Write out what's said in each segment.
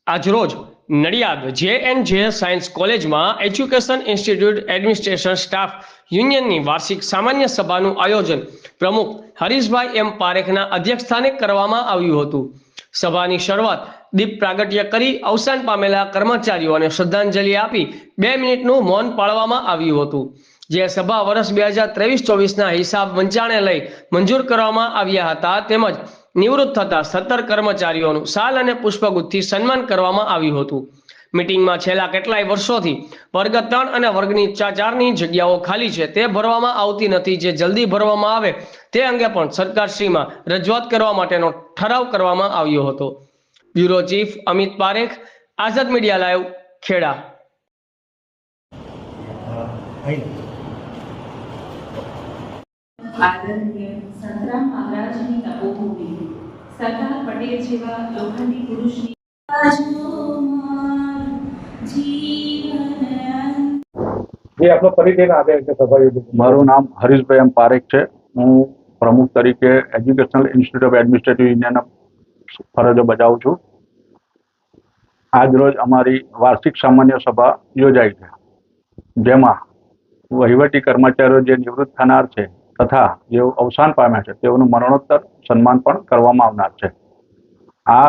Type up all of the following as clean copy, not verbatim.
આજરોજ નડિયાદ જે સાયન્સ કોલેજમાં એજ્યુકેશન ઇન્સ્ટિટ્યૂટ એડમિનિસ્ટ્રેશન સ્ટાફ યુનિયનની વાર્ષિક સામાન્ય સભાનું આયોજન પ્રમુખ હરીશભાઈ એમ પારેખના અધ્યક્ષસ્થાને કરવામાં આવ્યું હતું। સભાની શરૂઆત દીપ પ્રાગટ્ય કરી અવસાન પામેલા કર્મચારીઓને શ્રદ્ધાંજલિ આપી 2 મિનિટનું મૌન પાળવામાં આવ્યું હતું। જે સભા વર્ષ 2023-24ના હિસાબ વંચાણે લઈ મંજૂર કરવામાં આવ્યા હતા। તેમજ નિવૃત્ત થતા 17 કર્મચારીઓનું શાલ અને પુષ્પગુચ્છથી સન્માન કરવામાં આવ્યું હતું। મીટિંગમાં છેલ્લા કેટલાય વર્ષોથી વર્ગ 3 અને વર્ગની 4ની જગ્યાઓ ખાલી છે તે ભરવામાં આવતી નથી। જે જલ્દી ભરવામાં આવે તે અંગે પણ સરકારશ્રીમાં રજૂઆત કરવા માટેનો ઠરાવ કરવામાં આવ્યો હતો। બ્યુરો ચીફ અમિત પારેખ, આઝાદ મીડિયા લાઈવ, ખેડા। આદરણીય સંતરામ મહારાજની તપોભૂમિ સરદાર પટેલ જેવા લોખંડી પુરુષની आपको परिचय आगे सभा मारू नाम हरीशभाई एम पारेख है। हूँ प्रमुख तरीके educational institute of administrative union फरजो बजावुं छुं। आज रोज अमारी वार्षिक सामान्य सभा योजाई है, जेमां वहीवटी कर्मचारीओ जे निवृत्त थनार छे तथा जे अवसान पाम्या छे तेओनुं मरणोत्तर सन्मान पण करवामां आवनार छे। आ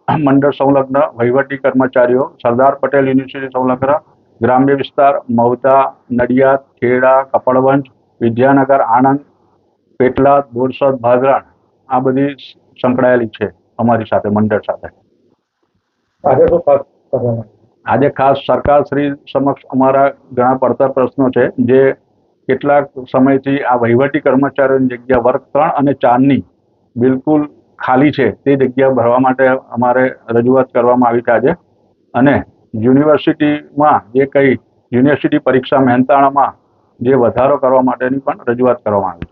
मंडळ संलग्न वहीवटी कर्मचारीओ सरदार पटेल यूनिवर्सिटी संलग्न ग्राम्य विस्तार मवदा, नडियाद, खेड़ा, कपड़वंज, विद्यानगर, आणंद, पेटलाद, बोरसद, भादरण आ बधी संकળાયેલી છે અમારી સાથે મંડળ સાથે। આજે ખાસ સરકારશ્રી સમક્ષ અમારા ઘણા પડતર પ્રશ્નો છે, જે કેટલાક સમયથી આ વહીવટી કર્મચારીઓની જગ્યા વર્ગ 3 અને 4ની બિલકુલ ખાલી છે તે જગ્યા ભરવા માટે અમારે રજૂઆત કરવામાં આવી છે આજે। અને યુનિવર્સિટીમાં જે કંઈ યુનિવર્સિટી પરીક્ષા મહેનતાણામાં જે વધારો કરવા માટેની પણ રજૂઆત કરવામાં આવી છે।